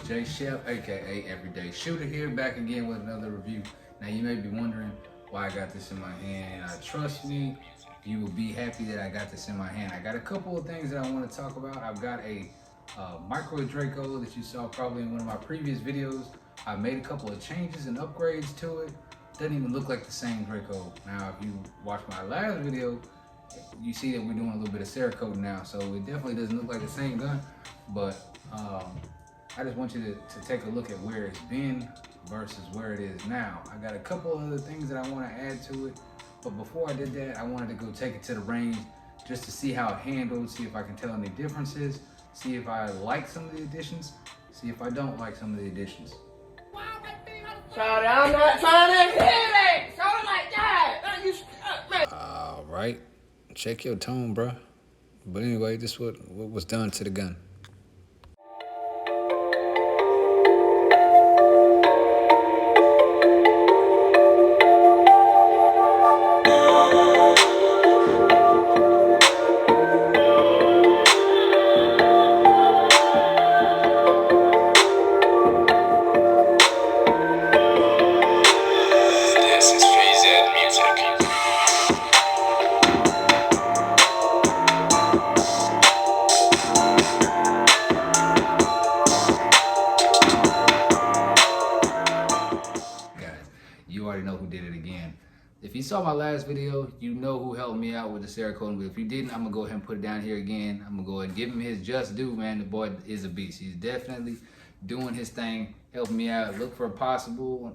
J Chef, aka Everyday Shooter here, back again with another review. Now you may be wondering why I got this in my hand. Trust me, you will be happy that I got this in my hand. I got a couple of things that I want to talk about. I've got a Micro Draco that you saw probably in one of my previous videos. I made a couple of changes and upgrades to it. Doesn't even look like the same Draco. Now if you watch my last video, you see that we're doing a little bit of Cerakote now, so it definitely doesn't look like the same gun, but I just want you to take a look at where it's been versus where it is now. I got a couple of other things that I want to add to it, but before I did that, I wanted to go take it to the range just to see how it handled, see if I can tell any differences, see if I like some of the additions, see if I don't like some of the additions. Sorry, I'm not trying to hit it! Sorry like that! All right, check your tone, bro. But anyway, this is what was done to the gun. You already know who did it again. If you saw my last video, you know who helped me out with the Cerakote, but if you didn't, I'm gonna go ahead and put it down here again. I'm gonna go ahead and give him his just due, man. The boy is a beast. He's definitely doing his thing, helping me out. Look for a possible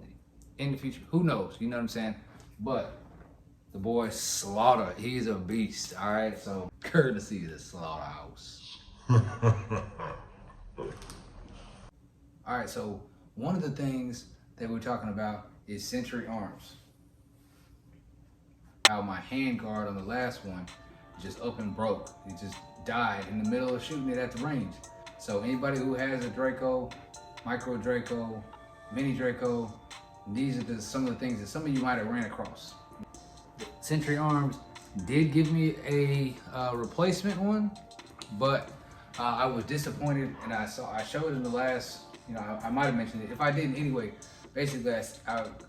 in the future. Who knows? You know what I'm saying? But the boy Slaughter, he's a beast. All right, so courtesy of the slaughterhouse. All right, so one of the things that we're talking about is centuryarms. How my hand guard on the last one just up and broke. It just died in the middle of shooting it at the range. So anybody who has a Draco, Micro Draco, Mini Draco, these are some of the things that some of you might have ran across. Centuryarms did give me a replacement one, but I was disappointed, and I showed it in the last, I might have mentioned it. If I didn't anyway, basically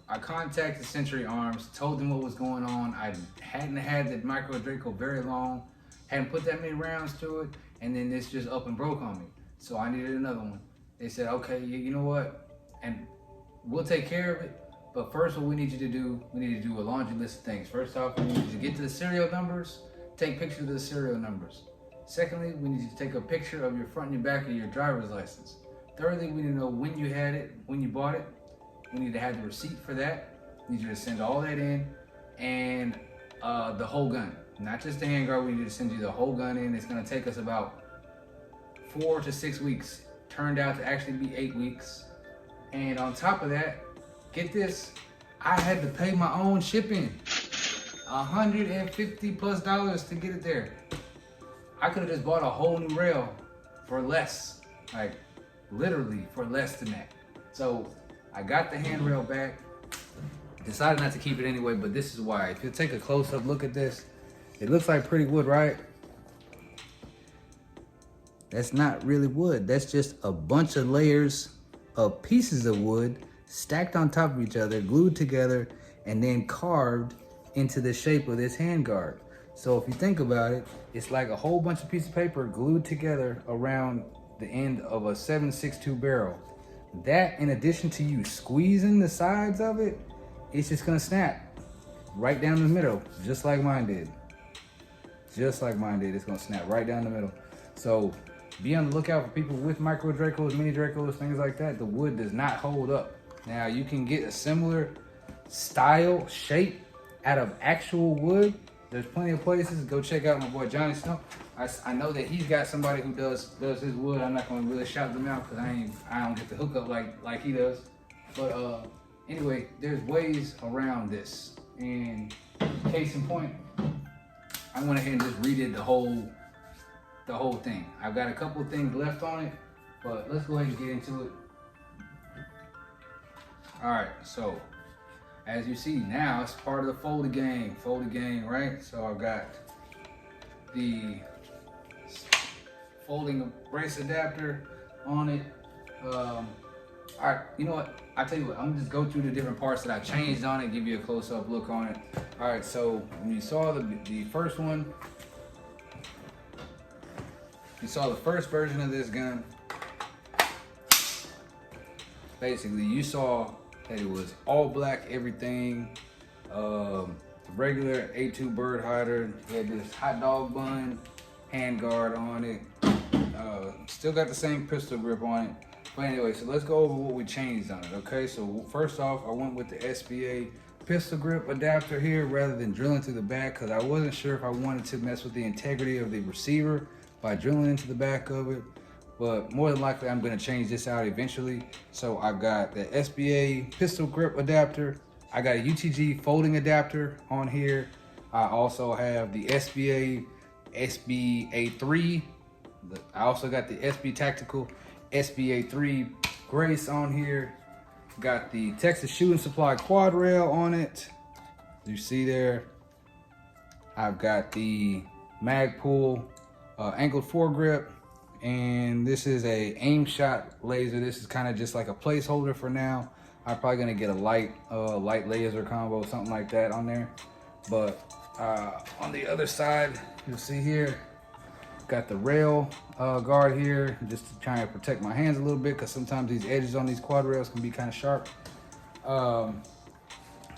I contacted centuryarms, told them what was going on. I hadn't had the Micro Draco very long, hadn't put that many rounds to it, and then this just up and broke on me. So I needed another one. They said, okay, you know what? And we'll take care of it. But first, what we need you to do, we need to do a laundry list of things. First off, we need you to get to the serial numbers, take pictures of the serial numbers. Secondly, we need you to take a picture of your front and your back of your driver's license. Thirdly, we need to know when you had it, when you bought it. We need to have the receipt for that. We need you to send all that in, and the whole gun. Not just the handguard, we need to send you the whole gun in. It's gonna take us about 4 to 6 weeks. Turned out to actually be 8 weeks. And on top of that, get this, I had to pay my own shipping. $150+ to get it there. I could have just bought a whole new rail for less, like literally for less than that. So I got the handrail back, decided not to keep it anyway, but this is why. If you take a close-up look at this, it looks like pretty wood, right? That's not really wood. That's just a bunch of layers of pieces of wood stacked on top of each other, glued together, and then carved into the shape of this handguard. So if you think about it, it's like a whole bunch of pieces of paper glued together around the end of a 7.62 barrel. That, in addition to you squeezing the sides of it, it's just gonna snap right down the middle, just like mine did. Just like mine did, it's gonna snap right down the middle. So be on the lookout for people with Micro Dracos, Mini Dracos, things like that. The wood does not hold up. Now you can get a similar style, shape out of actual wood. There's plenty of places. Go check out my boy Johnny Stump. I know that he's got somebody who does his wood. I'm not gonna really shout them out because I don't get the hookup like he does. But anyway, there's ways around this. And case in point, I went ahead and just redid the whole thing. I've got a couple of things left on it, but let's go ahead and get into it. All right, so as you see now, it's part of the folded gang, right? So I've got the folding brace adapter on it. All right, you know what? I'll tell you what, I'm gonna just go through the different parts that I changed on it, give you a close-up look on it. All right, so when you saw the first one, you saw the first version of this gun. Basically, you saw that it was all black everything. Regular A2 bird hider. It had this hot dog bun hand guard on it. Still got the same pistol grip on it. But anyway, so let's go over what we changed on it, okay? So first off, I went with the SBA pistol grip adapter here rather than drilling through the back because I wasn't sure if I wanted to mess with the integrity of the receiver by drilling into the back of it. But more than likely, I'm gonna change this out eventually. So I've got the SBA pistol grip adapter. I got a UTG folding adapter on here. I also have the SBA SBA3. I also got the SB Tactical SBA3 Grace on here. Got the Texas Shooting Supply quad rail on it. You see there. I've got the Magpul angled foregrip. And this is a aim shot laser. This is kind of just like a placeholder for now. I'm probably gonna get a light laser combo, something like that on there. But on the other side, you'll see here, got the rail guard here, just to try and protect my hands a little bit, because sometimes these edges on these quad rails can be kind of sharp.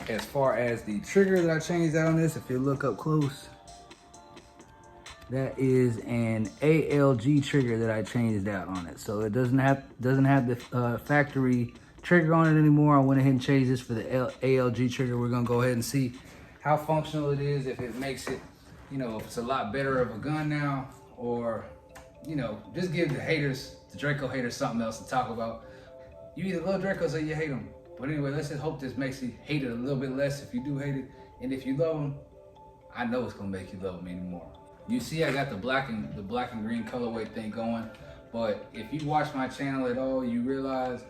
As far as the trigger that I changed out on this, if you look up close, that is an ALG trigger that I changed out on it. So it doesn't have the factory trigger on it anymore. I went ahead and changed this for the ALG trigger. We're gonna go ahead and see how functional it is, if it makes it, you know, if it's a lot better of a gun now, or, you know, just give the haters, the Draco haters, something else to talk about. You either love Dracos or you hate them. But anyway, let's just hope this makes you hate it a little bit less if you do hate it. And if you love them, I know it's gonna make you love them anymore. You see I got the black and green colorway thing going, but if you watch my channel at all, you realize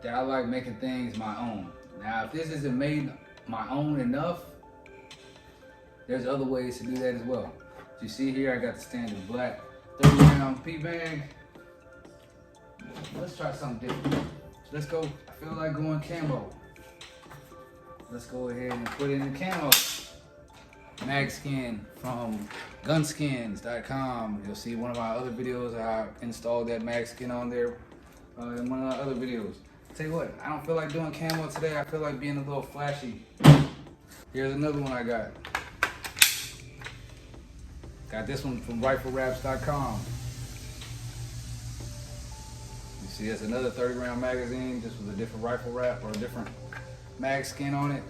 that I like making things my own. Now, if this isn't made my own enough, there's other ways to do that as well. You see here, I got the standard black 30-round P-bag. Let's try something different. Let's go, I feel like going camo. Let's go ahead and put in the camo. Magskin from gunskins.com. You'll see one of my other videos. I installed that magskin on there in one of my other videos. Tell you what, I don't feel like doing camo today. I feel like being a little flashy. Here's another one I got. Got this one from riflewraps.com. You see, that's another 30-round magazine, just with a different rifle wrap or a different mag skin on it.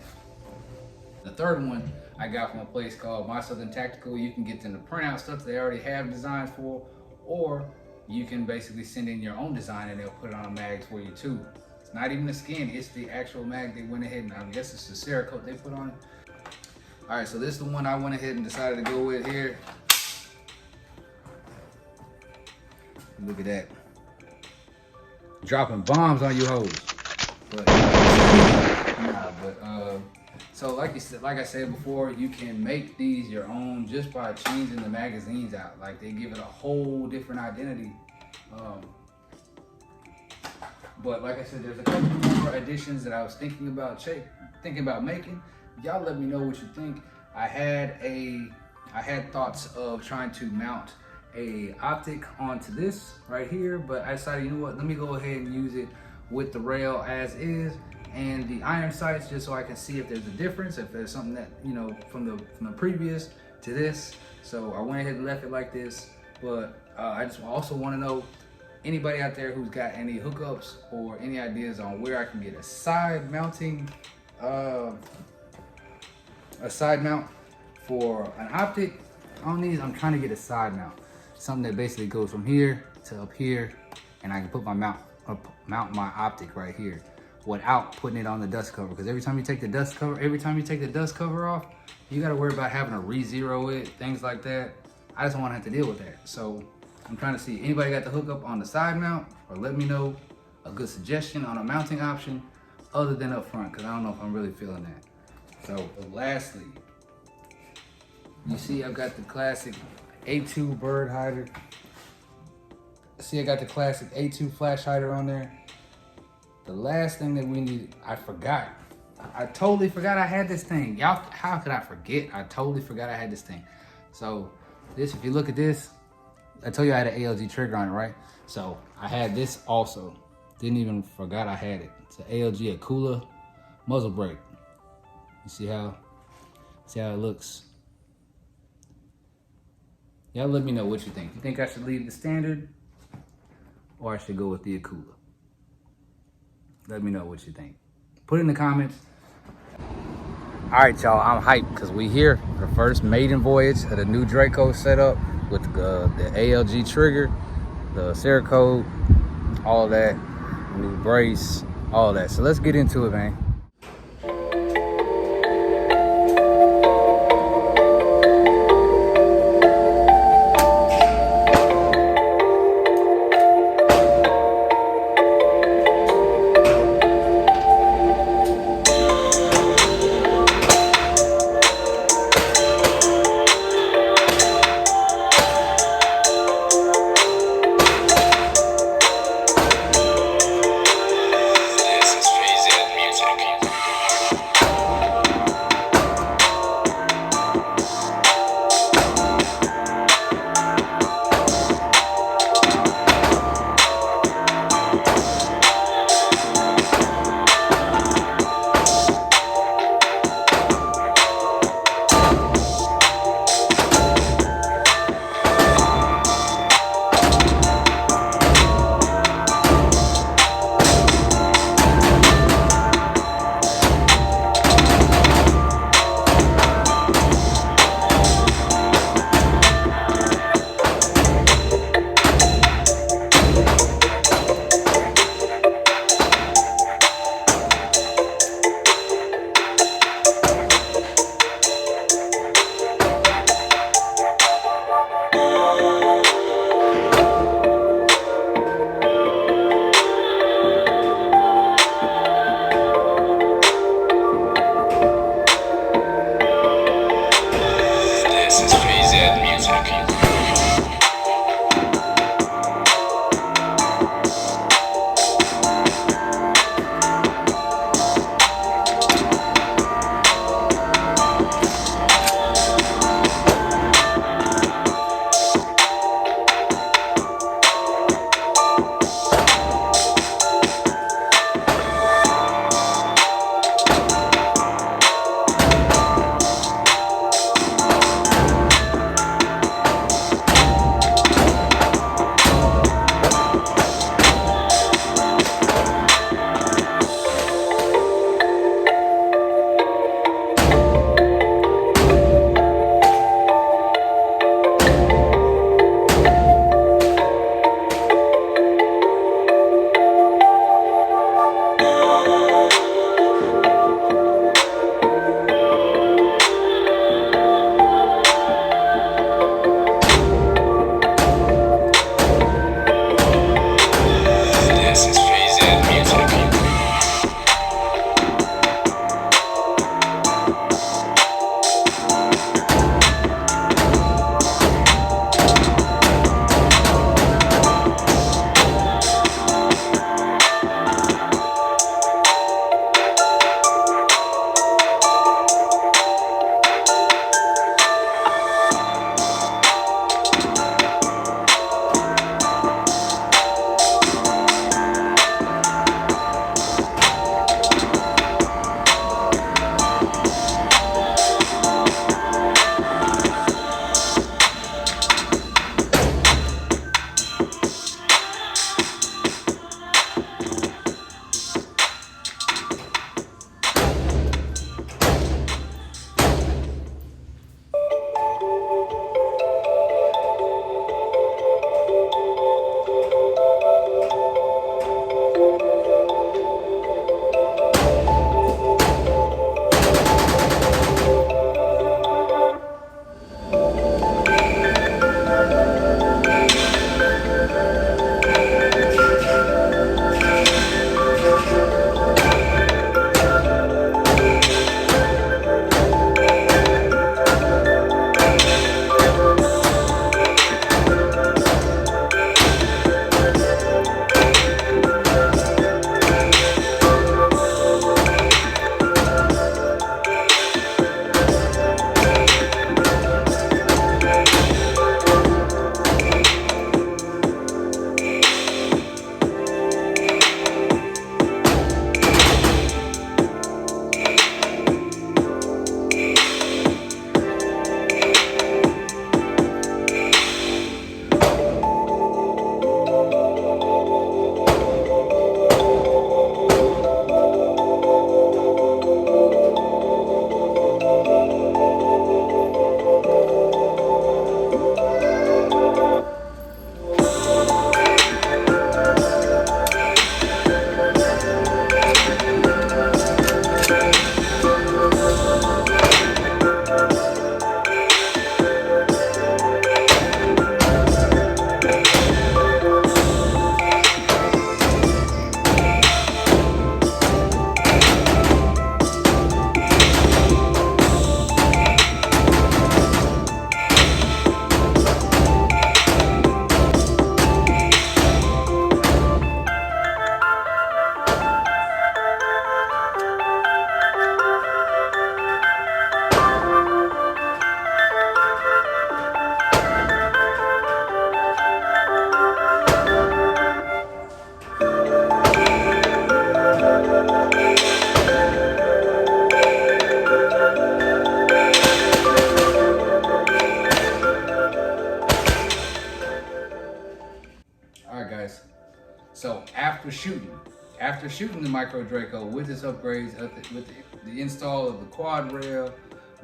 The third one I got from a place called My Southern Tactical. You can get them to print out stuff they already have designs for, or you can basically send in your own design and they'll put it on a mag for you too. It's not even the skin, it's the actual mag they went ahead and, I guess it's the Cerakote they put on it. All right, so this is the one I went ahead and decided to go with here. Look at that. Dropping bombs on you hoes. But, so like I said before, you can make these your own just by changing the magazines out. Like, they give it a whole different identity. But like I said, there's a couple more additions that I was thinking about making. Y'all let me know what you think. I had thoughts of trying to mount a optic onto this right here, but I decided, you know what, let me go ahead and use it with the rail as is and the iron sights, just so I can see if there's a difference, if there's something that, you know, from the previous to this. So I went ahead and left it like this. But I just also want to know, anybody out there who's got any hookups or any ideas on where I can get a side mounting, a side mount for an optic on these. I'm trying to get a side mount, something that basically goes from here to up here, and I can put my mount my optic right here without putting it on the dust cover. Because every time you take the dust cover off, you got to worry about having to re-zero it, things like that. I just don't want to have to deal with that. So I'm trying to see, anybody got the hookup on the side mount, or let me know a good suggestion on a mounting option other than up front, because I don't know if I'm really feeling that. So lastly, you see I've got the classic A2 bird hider. See, I got the classic A2 flash hider on there. The last thing that we need, I forgot. I totally forgot I had this thing. Y'all, how could I forget? I totally forgot I had this thing. So this, if you look at this, I told you I had an ALG trigger on it, right? So I had this also. Didn't even forgot I had it. It's an ALG Akula muzzle brake. You see how it looks? Y'all let me know what you think. You think I should leave the standard or I should go with the Akula? Let me know what you think. Put it in the comments. All right, y'all, I'm hyped because we here for the first maiden voyage of the new Draco setup with the ALG trigger, the Cerakote, all that, new brace, all that. So let's get into it, man. This is Phase Music. shooting. After shooting the Micro Draco with its upgrades, with the install of the quad rail,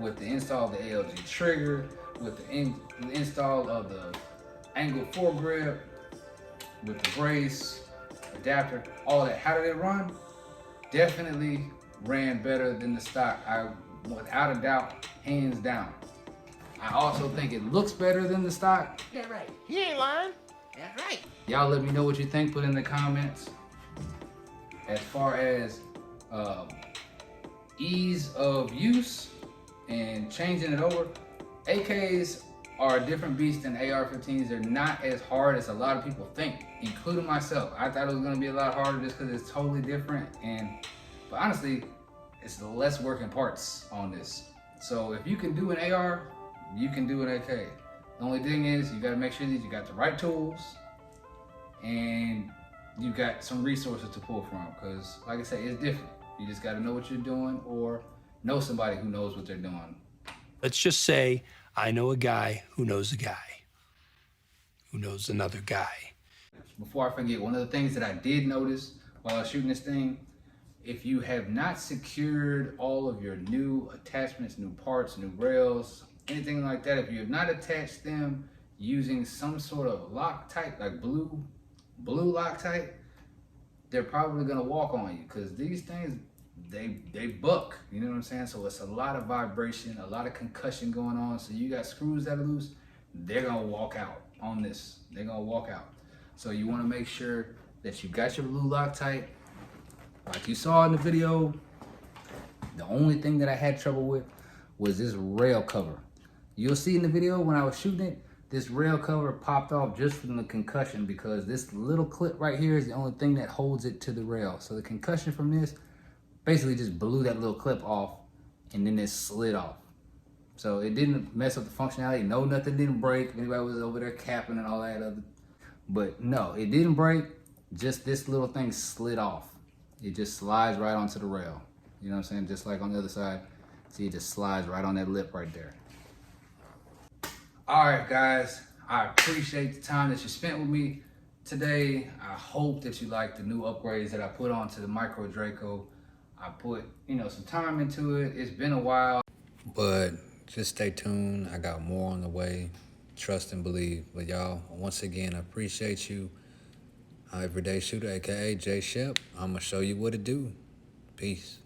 with the install of the ALG trigger, with the install of the angle foregrip, with the brace, adapter, all that. How did it run? Definitely ran better than the stock. Without a doubt, hands down. I also think it looks better than the stock. That's right. He ain't lying. That's right. Y'all let me know what you think, put in the comments. As far as ease of use and changing it over, AKs are a different beast than AR-15s. They're not as hard as a lot of people think, including myself. I thought it was gonna be a lot harder just because it's totally different. But honestly, it's less working parts on this. So if you can do an AR, you can do an AK. The only thing is you gotta make sure that you got the right tools and you got some resources to pull from, because like I say, it's different. You just gotta know what you're doing or know somebody who knows what they're doing. Let's just say I know a guy who knows a guy who knows another guy. Before I forget, one of the things that I did notice while I was shooting this thing, if you have not secured all of your new attachments, new parts, new rails, anything like that, if you have not attached them using some sort of Loctite, like blue Loctite, they're probably gonna walk on you, because these things, they buck, you know what I'm saying? So it's a lot of vibration, a lot of concussion going on. So you got screws that are loose, they're gonna walk out on this. They're gonna walk out. So you wanna make sure that you got your blue Loctite. Like you saw in the video, the only thing that I had trouble with was this rail cover. You'll see in the video when I was shooting it, this rail cover popped off just from the concussion, because this little clip right here is the only thing that holds it to the rail. So the concussion from this basically just blew that little clip off, and then it slid off. So it didn't mess up the functionality. No, nothing didn't break. Anybody was over there capping and all that other. But no, it didn't break. Just this little thing slid off. It just slides right onto the rail. You know what I'm saying? Just like on the other side. See, it just slides right on that lip right there. All right, guys. I appreciate the time that you spent with me today. I hope that you like the new upgrades that I put onto the Micro Draco. I put, some time into it. It's been a while. But just stay tuned. I got more on the way. Trust and believe. But y'all, once again, I appreciate you. Everyday Shooter, aka J Shep. I'm gonna show you what to do. Peace.